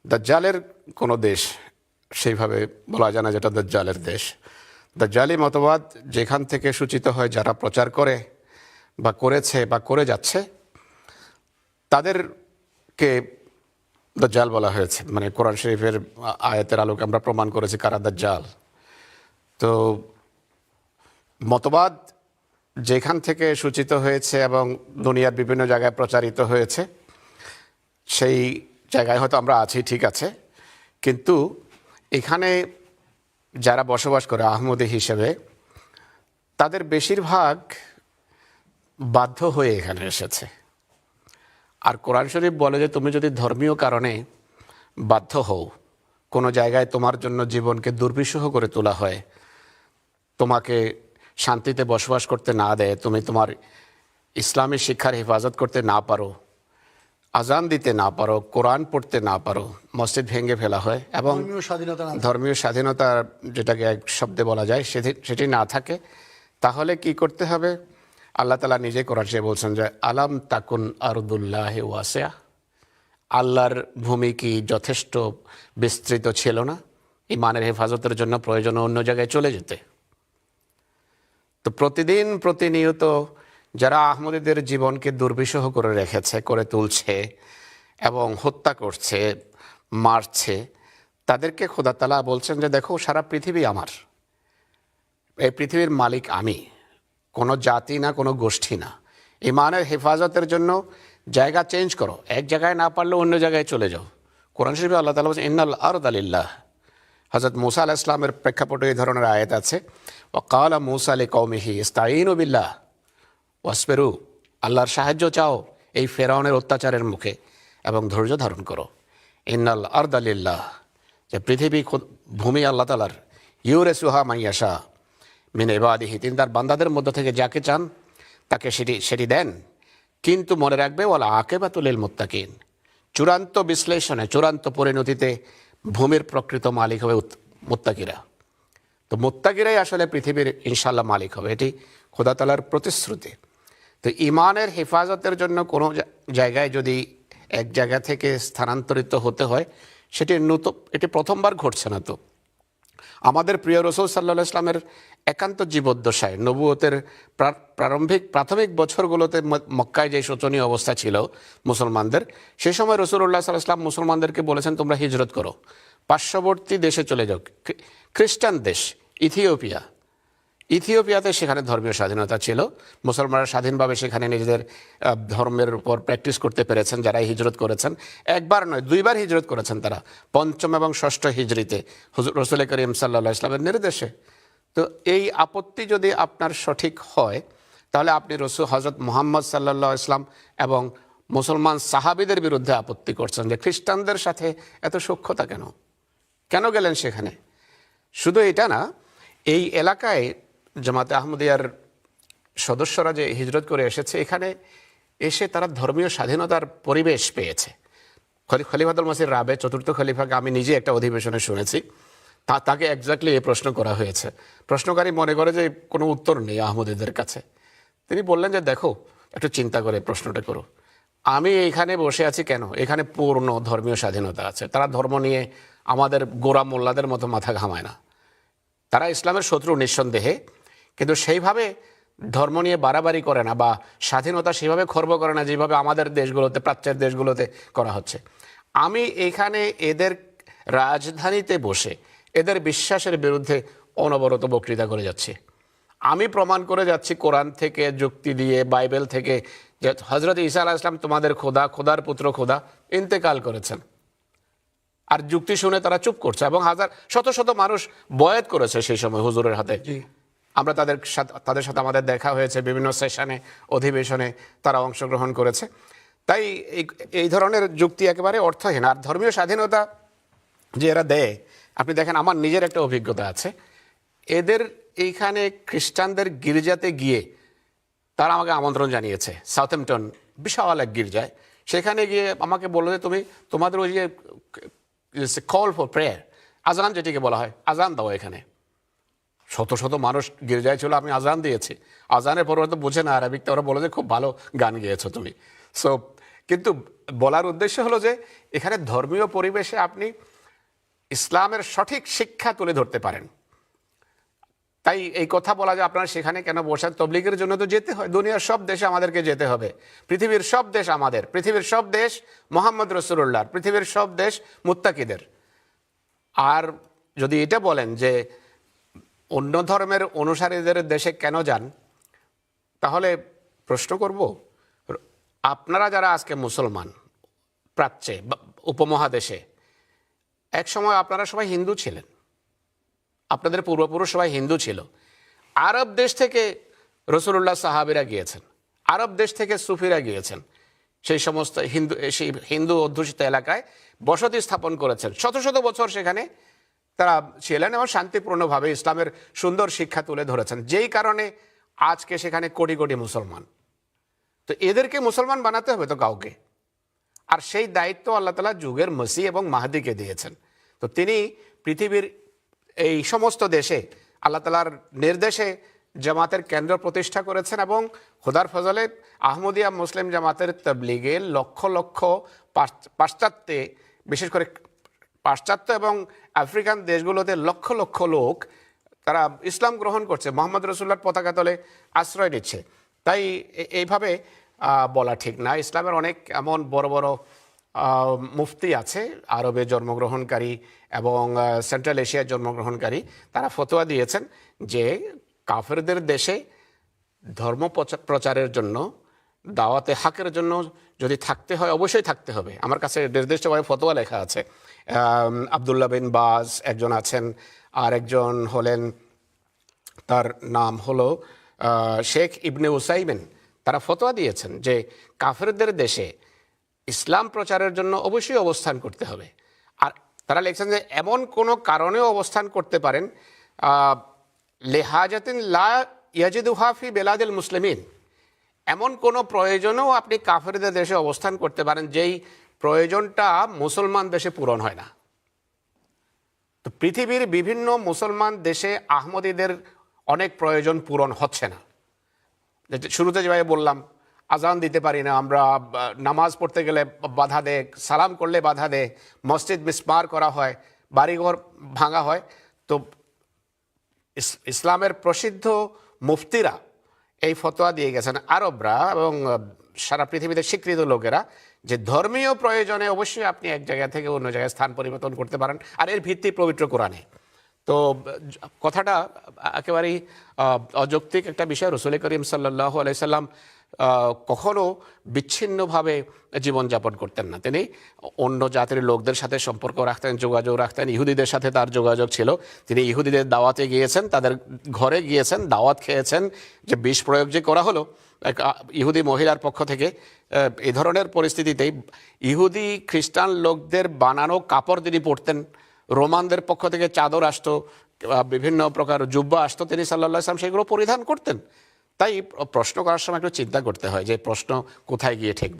দাজ্জালের কোনো দেশ সেইভাবে বলা যায় না যেটা দাজ্জালের দেশ। দাজ্জালি মতবাদ যেখান থেকে সূচিত হয়, যারা প্রচার করে বা করেছে বা করে যাচ্ছে, তাদেরকে দাজ্জাল বলা হয়েছে। মানে কোরআন শরীফের আয়াতের আলোকে আমরা প্রমাণ করেছি কারা দাজ্জাল। তো মতবাদ যেখান থেকে সূচিত হয়েছে এবং দুনিয়ার বিভিন্ন জায়গায় প্রচারিত হয়েছে, সেই জায়গায় হয়তো আমরা আছি, ঠিক আছে, কিন্তু এখানে যারা বসবাস করে আহমদী হিসেবে, তাদের বেশিরভাগ বাধ্য হয়ে এখানে এসেছে। আর কোরআন শরীফ বলে যে তুমি যদি ধর্মীয় কারণে বাধ্য হও, কোনো জায়গায় তোমার জন্য জীবনকে দুর্বিষহ করে তোলা হয়, তোমাকে শান্তিতে বসবাস করতে না দেয়, তুমি তোমার ইসলামী শিক্ষার হেফাজত করতে না পারো, আজান দিতে না পারো, কোরআন পড়তে না পারো, মসজিদ ভেঙে ফেলা হয় এবং ধর্মীয় স্বাধীনতা যেটাকে এক শব্দে বলা যায় সেটি না থাকে, তাহলে কি করতে হবে? আল্লাহ তাআলা নিজে কোরআন শরীফে বলছেন যে আলাম তাকুন আরদুল্লাহি ওয়াসিয়া, আল্লাহর ভূমি কি যথেষ্ট বিস্তৃত ছিল না ইমানের হেফাজতের জন্য প্রয়োজন অন্য জায়গায় চলে যেতে? তো প্রতিদিন প্রতিনিয়ত যারা আহমদীদের জীবনকে দুর্বিষহ করে রেখেছে, করে তুলছে এবং হত্যা করছে, মারছে, তাদেরকে খোদা তাআলা বলছেন যে দেখো, সারা পৃথিবী আমার, এই পৃথিবীর মালিক আমি, কোনো জাতি না, কোনো গোষ্ঠী না। ইমানের হেফাজতের জন্য জায়গা চেঞ্জ করো, এক জায়গায় না পারলে অন্য জায়গায় চলে যাও। কোরআন শরীফে আল্লাহ তাআলা বলছেন ইন্নাল আরদা লিল্লাহ। হযরত মূসা আলাইহিস সালামের প্রেক্ষাপটে এই ধরনের আয়াত আছে, ওয়া ক্বালা মূসা লিকওমিহি ইসতাঈনু বিল্লাহ ওয়াসবিরু, আল্লাহর সাহায্য চাও এই ফেরাউনের অত্যাচারের মুখে এবং ধৈর্য ধারণ করো। ইন্নাল আরদা লিল্লাহ, যে পৃথিবী ভূমি আল্লাহ তাআলার, ইউরিসুহা মান ইয়াশা মিন ইবাদিহি, তিনি তার বান্দাদের মধ্য থেকে যাকে চান তাকে সেটি দেন। কিন্তু মনে রাখবে ওয়াল আকিবাতুল লিল মুত্তাকিন, চূড়ান্ত বিশ্লেষণে, চূড়ান্ত পরিণতিতে ভূমির প্রকৃত মালিক হবে মুত্তাকিরা। তো মুত্তাকিরাই আসলে পৃথিবীর ইনশাআল্লাহ মালিক হবে, এটি খোদা তাআলার প্রতিশ্রুতি। তো ইমানের হেফাজতের জন্য কোনো জায়গায় যদি এক জায়গা থেকে স্থানান্তরিত হতে হয়, এটি প্রথমবার ঘটছে না। তো আমাদের প্রিয় রাসূল সাল্লাল্লাহু আলাইহি ওয়াসাল্লামের একান্ত জীবদ্দশায়, নবুয়তের প্রাথমিক বছরগুলোতে মক্কায় যে শোচনীয় অবস্থা ছিল মুসলমানদের, সেই সময় রাসূলুল্লাহ সাল্লাল্লাহু আলাইহি ওয়াসাল্লাম মুসলমানদেরকে বলেছেন তোমরা হিজরত করো, পার্শ্ববর্তী দেশে চলে যাও। খ্রিস্টান দেশ ইথিওপিয়াতে সেখানে ধর্মীয় স্বাধীনতা ছিল, মুসলমানরা স্বাধীনভাবে সেখানে নিজেদের ধর্মের উপর প্র্যাকটিস করতে পেরেছেন। যারা হিজরত করেছেন, একবার নয় দুইবার হিজরত করেছেন তারা, পঞ্চম এবং ষষ্ঠ হিজরিতে রাসূল করিম সাল্লাল্লাহু আলাইহি ওয়াসাল্লামের নির্দেশে। তো এই আপত্তি যদি আপনার সঠিক হয়, তাহলে আপনি হযরত মুহাম্মদ সাল্লাল্লাহু আলাইহি ওয়াসাল্লাম এবং মুসলমান সাহাবীদের বিরুদ্ধে আপত্তি করছেন যে খ্রিস্টানদের সাথে এত সখ্যতা কেন গেলেন সেখানে? শুধু এটা না, এই এলাকায় জামাতে আহমদিয়ার সদস্যরা যে হিজরত করে এসেছে, এখানে এসে তারা ধর্মীয় স্বাধীনতার পরিবেশ পেয়েছে। খলিফাতুল মসিহ রাবে, চতুর্থ খলিফাকে আমি নিজে একটা অধিবেশনে শুনেছি, তাকে এক্স্যাক্টলি এই প্রশ্ন করা হয়েছে। প্রশ্নকারী মনে করে যে কোনো উত্তর নেই আহমদীদের কাছে। তিনি বললেন যে দেখো, একটু চিন্তা করে প্রশ্নটা করো, আমি এইখানে বসে আছি কেন? এখানে পূর্ণ ধর্মীয় স্বাধীনতা আছে। তারা ধর্ম নিয়ে আমাদের গোরা মোল্লাদের মতো মাথা ঘামায় না। তারা ইসলামের শত্রু নিঃসন্দেহে, কিন্তু সেইভাবে ধর্ম নিয়ে বাড়াবাড়ি করে না বা স্বাধীনতা সেভাবে খর্ব করে না যেভাবে আমাদের দেশগুলোতে, প্রাচ্যের দেশগুলোতে করা হচ্ছে। আমি এখানে এদের রাজধানীতে বসে এদের বিশ্বাসের বিরুদ্ধে অনবরত বক্তৃতা করে যাচ্ছি। আমি প্রমাণ করে যাচ্ছি কোরআন থেকে, যুক্তি দিয়ে, বাইবেল থেকে, যে হযরত ঈসা আলাইহিস সালাম তোমাদের খোদা, খোদার পুত্র খোদা, ইন্তেকাল করেছেন। আর যুক্তি শুনে তারা চুপ করছে এবং শত শত মানুষ বয়াত করেছে সেই সময় হুজুরের হাতে। আমরা তাদের সাথে আমাদের দেখা হয়েছে, বিভিন্ন সেশনে, অধিবেশনে তারা অংশগ্রহণ করেছে। তাই এই ধরনের যুক্তি একেবারে অর্থহীন। আর ধর্মীয় স্বাধীনতা যে এরা দেয়, আপনি দেখেন, আমার নিজের একটা অভিজ্ঞতা আছে। এদের এইখানে খ্রিস্টানদের গির্জাতে গিয়ে তারা আমাকে আমন্ত্রণ জানিয়েছে, সাউথহ্যাম্পটন বিশাল এক গির্জায়। সেখানে গিয়ে আমাকে বললো যে তোমাদের ওই যে কল ফর প্রেয়ার, আজান যেটিকে বলা হয়, আজান দাও এখানে। শত শত মানুষ গির্জায় ছিল, আমি আজান দিয়েছি। আজানের পর ওরা তো বোঝে না আরবিক, ওরা বলে যে খুব ভালো গান গেয়েছো তুমি। সো কিন্তু বলার উদ্দেশ্য হলো যে এখানে ধর্মীয় পরিবেশে আপনি ইসলামের সঠিক শিক্ষা তুলে ধরতে পারেন। তাই এই কথা বলা যে আপনারা সেখানে কেন বসেন, তবলিগের জন্য তো যেতে হয়, দুনিয়ার সব দেশে আমাদেরকে যেতে হবে। পৃথিবীর সব দেশ আমাদের, পৃথিবীর সব দেশ মোহাম্মদ রসুল্লাহর, পৃথিবীর সব দেশ মুত্তাকিদের। আর যদি এটা বলেন যে অন্য ধর্মের অনুসারীদের দেশে কেন যান, তাহলে প্রশ্ন করব, আপনারা যারা আজকে মুসলমান প্রাচ্যে উপমহাদেশে, এক সময় আপনারা সবাই হিন্দু ছিলেন, আপনাদের পূর্বপুরুষ সবাই হিন্দু ছিল। আরব দেশ থেকে রসুল্লাহ সাহাবিরা গিয়েছেন, আরব দেশ থেকে সুফিরা গিয়েছেন, সেই সমস্ত হিন্দু অধ্যুষিত এলাকায় বসতি স্থাপন করেছেন, শত শত বছর সেখানে তারা ছিলেন এবং শান্তিপূর্ণভাবে ইসলামের সুন্দর শিক্ষা তুলে ধরেছেন, যেই কারণে আজকে সেখানে কোটি কোটি মুসলমান। তো এদেরকে মুসলমান বানাতে হবে তো কাউকে, আর সেই দায়িত্ব আল্লাহ তাআলা যুগের মসিহ এবং মাহদিকে দিয়েছেন। তো তিনি পৃথিবীর এই সমস্ত দেশে আল্লাহ তাআলার নির্দেশে জামাতের কেন্দ্র প্রতিষ্ঠা করেছেন এবং খোদার ফজলে আহমদিয়া মুসলিম জামাতের তাবলীগে লক্ষ লক্ষ পাশ্চাত্যে, বিশেষ করে পাশ্চাত্য এবং আফ্রিকান দেশগুলোতে লক্ষ লক্ষ লোক তারা ইসলাম গ্রহণ করছে, মোহাম্মদ রসুল্লাহর পতাকা তলে আশ্রয় নিচ্ছে। তাই এইভাবে বলা ঠিক না। ইসলামের অনেক এমন বড় বড় মুফতি আছে আরবে জন্মগ্রহণকারী এবং সেন্ট্রাল এশিয়ায় জন্মগ্রহণকারী, তারা ফতোয়া দিয়েছেন যে কাফেরদের দেশে ধর্ম প্রচারের জন্য, দাওয়াতে হাকের জন্য যদি থাকতে হয় অবশ্যই থাকতে হবে। আমার কাছে নির্দিষ্টভাবে ফতোয়া লেখা আছে। আবদুল্লাহ বিন বাজ একজন আছেন, আর একজন হলেন, তার নাম হলো শেখ ইবনে উসাইমিন। তারা ফতোয়া দিয়েছেন যে কাফেরদের দেশে ইসলাম প্রচারের জন্য অবশ্যই অবস্থান করতে হবে। আর তারা লিখছেন যে এমন কোনো কারণেও অবস্থান করতে পারেন লেহাজাতিন লা ইয়াজিদুহা ফি বেলাদিল মুসলিমিন, এমন কোনো প্রয়োজনেও আপনি কাফেরদের দেশে অবস্থান করতে পারেন যেই প্রয়োজনটা মুসলমান দেশে পূরণ হয় না। তো পৃথিবীর বিভিন্ন মুসলমান দেশে আহমদীদের অনেক প্রয়োজন পূরণ হচ্ছে না। শুরুতে যেভাবে বললাম, আজান দিতে পারি না আমরা, নামাজ পড়তে গেলে বাধা দেয়, সালাম করলে বাধা দেয়, মসজিদ মিসমার করা হয়, বাড়িঘর ভাঙা হয়। তো ইসলামের প্রসিদ্ধ মুফতিরা এই ফতোয়া দিয়ে গেছেন, আরবরা এবং সারা পৃথিবীতে স্বীকৃত লোকেরা, যে ধর্মীয় প্রয়োজনে অবশ্যই আপনি এক জায়গা থেকে অন্য জায়গায় স্থান পরিবর্তন করতে পারেন, আর এর ভিত্তি পবিত্র কোরআনে। তো কথাটা একেবারেই অযৌক্তিক একটা বিষয়। রসুল করিম সাল্লাল্লাহু আলাইহি সাল্লাম কখনো বিচ্ছিন্নভাবে জীবনযাপন করতেন না। তিনি অন্য জাতির লোকদের সাথে সম্পর্ক রাখতেন, যোগাযোগ রাখতেন। ইহুদিদের সাথে তার যোগাযোগ ছিল। তিনি ইহুদিদের দাওয়াতে গিয়েছেন, তাদের ঘরে গিয়েছেন, দাওয়াত খেয়েছেন। যে বিষ প্রয়োগ যে করা হলো এক ইহুদি মহিলার পক্ষ থেকে, এই ধরনের পরিস্থিতিতেই ইহুদি খ্রিস্টান লোকদের বানানো কাপড় তিনি পরতেন। রোমানদের পক্ষ থেকে চাদর আসতো, বিভিন্ন প্রকার জুব্বা আসতো, তিনি সাল্লাল্লাহু আলাইহি ওয়াসাল্লাম সেগুলো পরিধান করতেন। তাই প্রশ্ন করার সময় একটু চিন্তা করতে হয় যে প্রশ্ন কোথায় গিয়ে ঠেকবে।